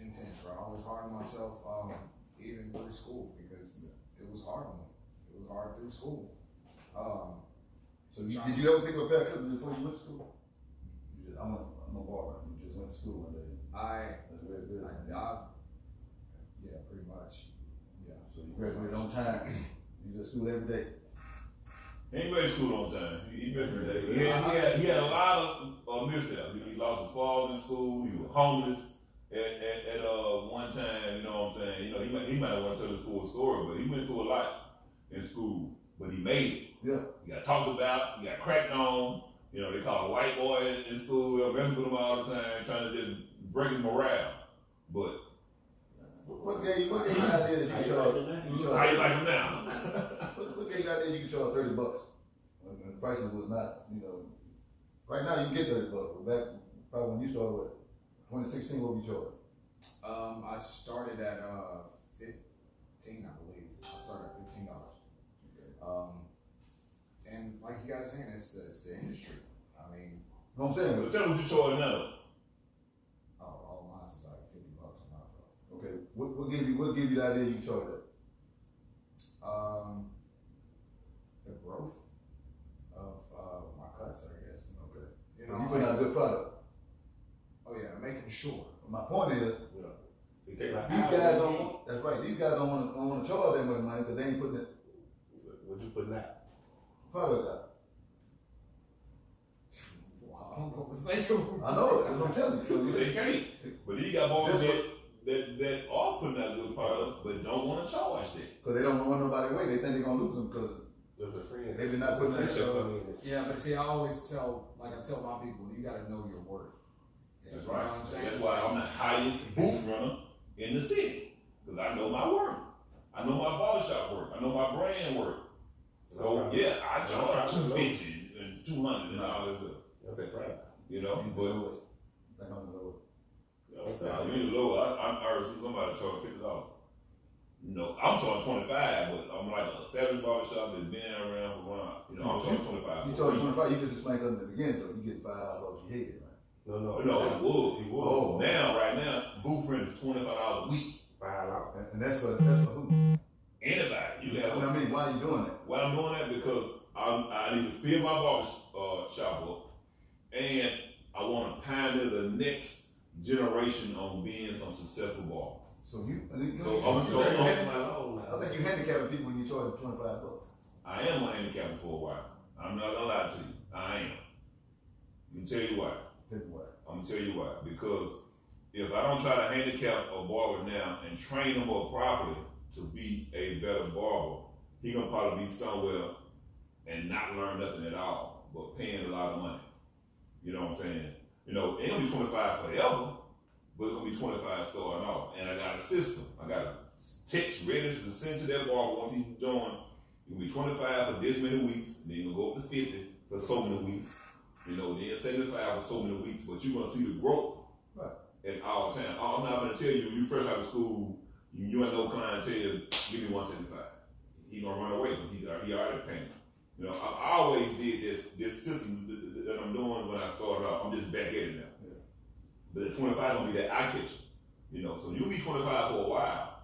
intense, bro. I was hard on myself, even through school because it was hard on me. It was hard through school. So did you ever pick up a pair of before you went to school? I'm a barber. You just went to school one day. That's very good. Yeah, pretty much. Yeah. So you graduated on time. You just school every day. He ain't ready to school on time. He missed a day. He had a lot of mishaps. He lost his father in school. He was homeless at one time. You know what I'm saying? He might have want to tell his full story, but he went through a lot in school. But he made it. Yeah. He got talked about. He got cracked on. They call a white boy in school. They're messing with him all the time, trying to just break his morale. But what gave you the idea that you could charge? How you like him now? What gave you the idea you could charge $30 when the prices was not, right now you can get $30, but back probably when you started, 2016, what we charge? I started at 15, I believe. I started at $15. And like you guys saying, it's the industry. I mean, What I'm saying? So tell me what you charge now. all mine is like $50 a month. Okay, what give you the idea you can charge that? The growth of my cuts, I guess. putting out a good product. Oh yeah, making sure. My point is, They take like these guys don't want, that's right, these guys don't want to charge that much money because they ain't putting the What you putting out? product out. Well, I don't know what to say to them. I know it, that's what I'm telling you. So They can't. But you got boys that are putting out good product, but don't want to charge that. because they don't want nobody away, they think they're gonna lose them because There's a friend. they've been not putting that Friendship stuff. come in. Yeah, but see, I always tell my people, you got to know your worth. That's You know right. what I'm saying? That's why I'm the highest booth runner in the city. Because I know my work. I know my barbershop work. I know my brand work. So yeah, I charge $250 and $200 and all this stuff. That's that pride. You know, You but know it. They don't know it. You know what I'm nah, saying? you ain't low. I heard somebody charge $50. No, I'm charging $25, but I'm like an established barbershop that's been around for a while. You know, I'm charging $25. You told 25, you just explained something at the beginning though. You get $5 off your head, right? No. No, it would. Oh. Now, right now, booth rent is $25 a week. $5. And that's for who? Anybody. You have. I mean, why are you doing that? Why I'm doing that because I need to fill my barber shop up, and I want to pioneer the next generation on being some successful barbers. So I think you handicapping people when you charge them $25. I am a handicapper for a while. I'm not gonna lie to you. I am. I'm gonna tell you why. I'm gonna tell you why. Because if I don't try to handicap a barber now and train him up properly to be a better barber, he gonna probably be somewhere and not learn nothing at all, but paying a lot of money. You know what I'm saying? You know, it ain't gonna be 25 forever, but it's gonna be 25 starting off. And I got a system. I got a text ready to send to that barber once he's joined. It's gonna be 25 for this many weeks, then you're gonna go up to 50 for so many weeks. You know, then 75 for so many weeks, but you're gonna see the growth at all times. I'm not gonna tell you, when you first out of school, you ain't no client tell you, give me 175. He gonna run away because he already paying. You know, I always did this system that I'm doing when I started off. I'm just back at it now. Yeah. But at 25 gonna be that eye catcher. You know, so you'll be 25 for a while,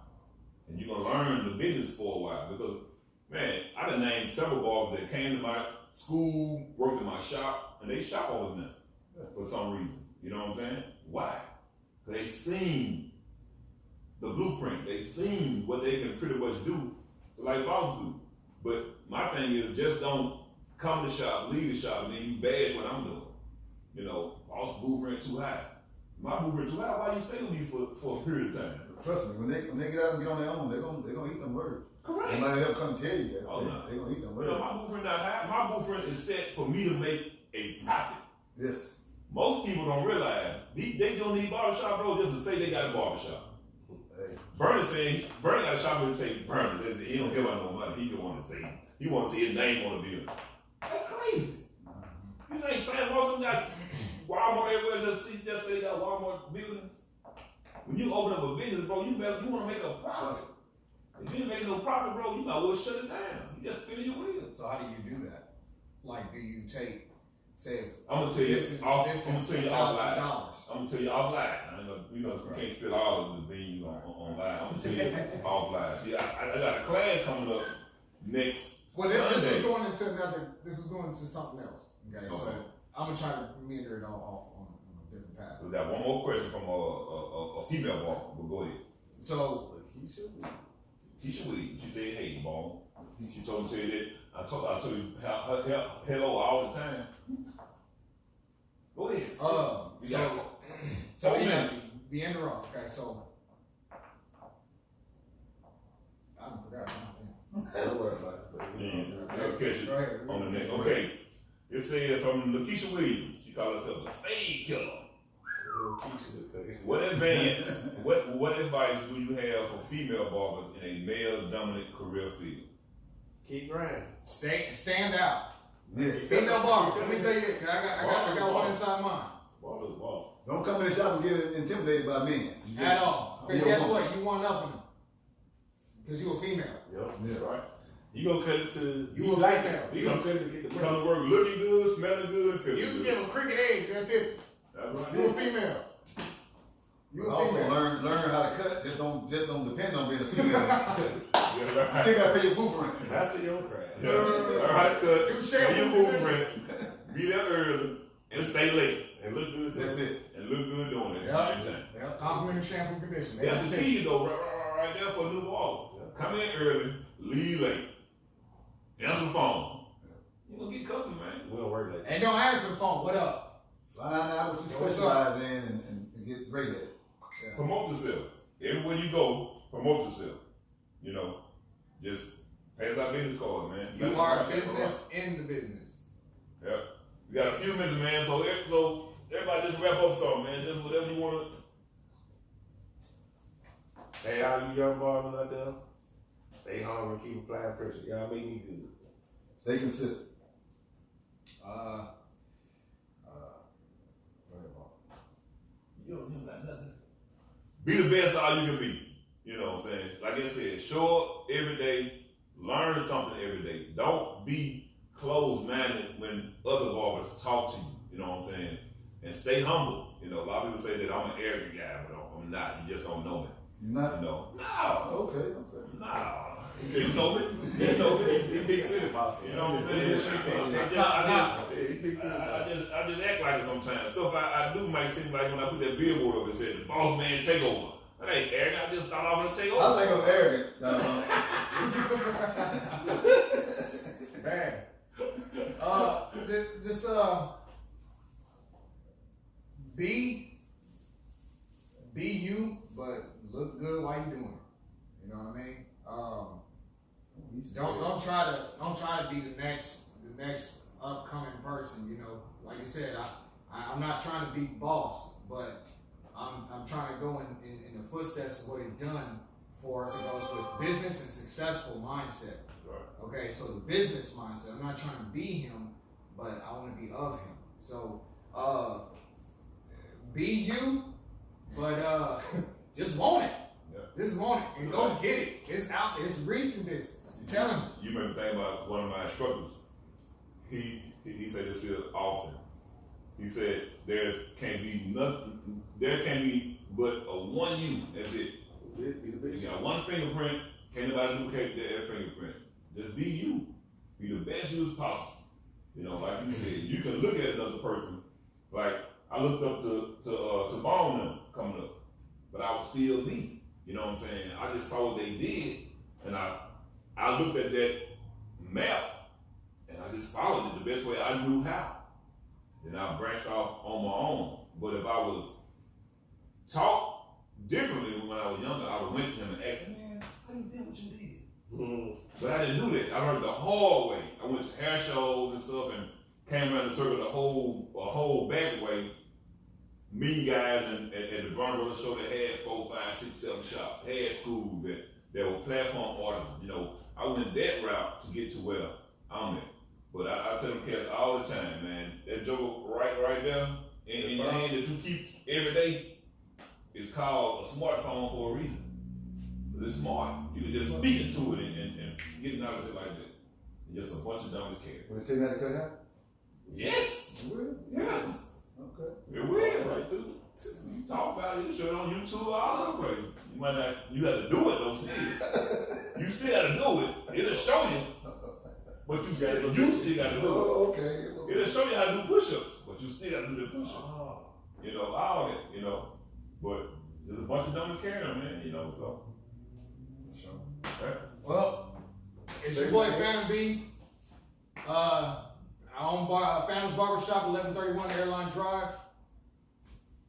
and you're gonna learn the business for a while. Because man, I done named several barbers that came to my school, worked in my shop, and they shop over now for some reason. You know what I'm saying? Why? Because they seen the blueprint. They seen what they can pretty much do, like boss do. But my thing is, just don't come to the shop, leave the shop, and then you bash what I'm doing. You know, boss booth rent too high. My booth rent too high. Why you stay with me for a period of time? Trust me, when they get out and get on their own, they're gonna eat them words. Correct. Nobody ever come tell you that. Oh, no. They're gonna eat them You words. know, my booth rent not high. My booth rent is set for me to make a profit. Yes. Most people don't realize they don't need barbershop, bro, just to say they got a barbershop. Hey. Bernie got a shop and say Bernie. He don't give out no money. He don't want to say. He want to see his name on the building. That's crazy. You think Sam Wilson got Walmart everywhere? Just say they got Walmart buildings. When you open up a business, bro, you want to make a profit. If you ain't making no profit, bro, you might as well shut it down. You just spinning your wheels. So how do you do that? Like, do you take, say, I'm gonna tell you. this is I'm gonna tell you offline. $1,000? I'm gonna tell you offline. I know, you can't spill all of the beans on live. I'm gonna tell you offline. See, I got a class coming up next. Well, this Sunday. was going into this was going into something else. Okay, so Okay. I'm gonna try to meander it all off on a different path. We got one more question from a female barber, but go ahead. So Keisha Williams, she said, hey, Bone. She told me to tell you that. I told you hello all the time. Go ahead. You got so 4 yeah, minutes. the end off. Okay, so I forgot. Don't worry about it. Yeah, I'll catch you Go ahead. on the next. Okay. It says from Lakeisha Williams. She called herself the fade killer. What advice do you have for female barbers in a male-dominant career field? Keep grinding. Stand out. Yes. Female barbers. Let me tell you this. I got one inside mine. Ball is ball. Don't come in the shop and get intimidated by men. At all. Because Yeah, guess woman. what? You one up in them. Because you a female. Yep. Yeah. Right. You gonna cut it to You a like female. it. You gonna cut it to get the Come to work looking good, smelling good, feeling You can good. give a cricket age, that's it. That's right. You a female. You But a also female. learn how to cut. Just don't depend on being a female. Yeah, You right. still gotta pay your booth rent. That's the your craft. Yeah. All right, cut. You share You with move me. rent. Be there early and stay late. And look good. That's it. And look good doing it at the same time. Yeah, complimentary shampoo conditioner. That's the key though, right there for a new barber. Come in early, leave late. Answer the phone. You gonna get custom, man. We don't work like that. And don't answer the phone. What up? Find out what you What's specialize in and get great at it. Yeah. Promote yourself. Everywhere you go, promote yourself. You know, just pass out business cards, man. You are business in the business. Yeah. We got a few minutes, man. So everybody just wrap up something, man. Just whatever you want to. Hey, all you young barbers out there, stay hungry and keep applying pressure. Y'all make me good. Stay consistent. You don't got nothing. Be the best all you can be. You know what I'm saying? Like I said, show up every day, learn something every day. Don't be closed-minded when other barbers talk to you. You know what I'm saying? And stay humble. You know, a lot of people say that I'm an arrogant guy, but I'm not. You just don't know me. You're not? You know? No. Okay. Nah. You know me. You know me. He big city boss. You know what I'm saying? I just act like it sometimes. Stuff I do might seem like when I put that billboard up and said the Bos-Man takeover. That ain't arrogant. I just start off with a takeover. I think I'm arrogant. Man. Just be you, but look good while you doing it. You know what I mean? Don't try to be the next upcoming person. You know, like I said, I'm not trying to be boss, but I'm trying to go in the footsteps of what he's done for us. It goes with business and successful mindset. Right. Okay, so the business mindset. I'm not trying to be him, but I want to be of him. So be you, but just want it. Yeah. Just want it and go get it. It's out there. It's reaching distance. I'm telling you. You remember think about one of my instructors. He said this here often. He said there can't be but a one you. That's it. You got one fingerprint. Can't nobody duplicate that fingerprint. Just be you. Be the best you as possible. You know, like you said, you can look at another person. Like I looked up to Bos-Man coming up, but I was still me. You know what I'm saying? I just saw what they did, and I looked at that map, and I just followed it the best way I knew how. Then I branched off on my own. But if I was taught differently when I was younger, I would went to him and asked him, man, how you did what you did? Mm-hmm. But I didn't do that. I learned the hard way. I went to hair shows and stuff and came around the circle the whole back way, meeting guys and at the Barber show that had 4, 5, 6, 7 shops, had schools that were platform artists. You know, I went that route to get to where I'm at. But I tell them cats all the time, man, that joke right there in your hand that you keep every day is called a smartphone for a reason. It's smart. You can just speak into it and get knowledge like that. And just a bunch of dummies care. Will it take that to cut out? Yes. It will? Yes. Okay. It will. Right through. You talk about it, you show it on YouTube, all over the place. You might not, you have to do it though still. You still gotta do it. It'll show you. But you still gotta do it. Oh, okay. It'll show you how to do push-ups, but you still gotta do the push-ups. Oh. You know, all that, you know. But there's a bunch of dummies carrying them, man, you know, so. Sure. Okay. Well, it's your boy Phantom B. I own Phantom's Barbershop, 1131 Airline Drive.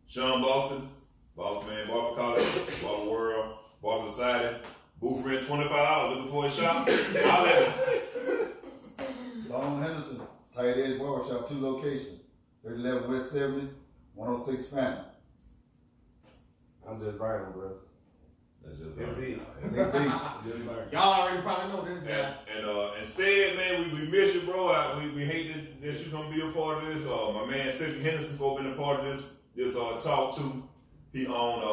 Sean Boston, Bos-Man, Barber College, Barber World, Barber Society, booth rent $25 looking for a shop. I'll let it. Long Henderson, Tight Edge Barbershop, 2 locations. 311 West 70, 106 Phantom. I'm just Brian, bro. That's just That's it. Y'all already probably know this guy. And said, man, we miss you, bro. We hate that you gonna be a part of this. My man Cedric Henderson's gonna be a part of this talk too. He owned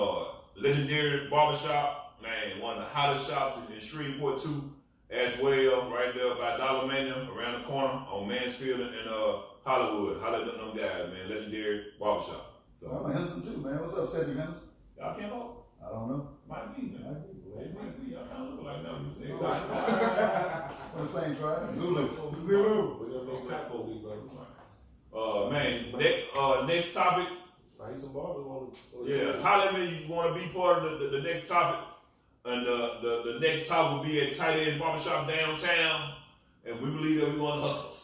Legendary Barbershop, man, one of the hottest shops in Shreveport too, as well, right there by Dollar Mania, around the corner on Mansfield and Hollywood. Holla at them guys, man. Legendary Barbershop. So I'm a Henderson too, man. What's up, Cedric Henderson? y'all can't vote. I don't know. Might be, man. It might be. Y'all kind of look like now. You say We're the same tribe. Zulu. We're gonna make that for we, bro. man. Man, next topic. I use some Barber. Yeah, holler at me. You want to be part of the next topic, and the next topic will be at Tight End Barbershop downtown, and we believe that we want to hustle.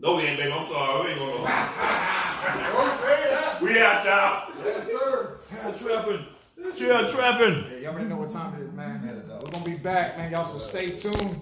No, we ain't, baby. I'm sorry, we ain't gonna. We out, y'all. Yes, sir. Trail trapping. Yeah, y'all already know what time it is, man. We're gonna be back, man. Y'all, so stay tuned.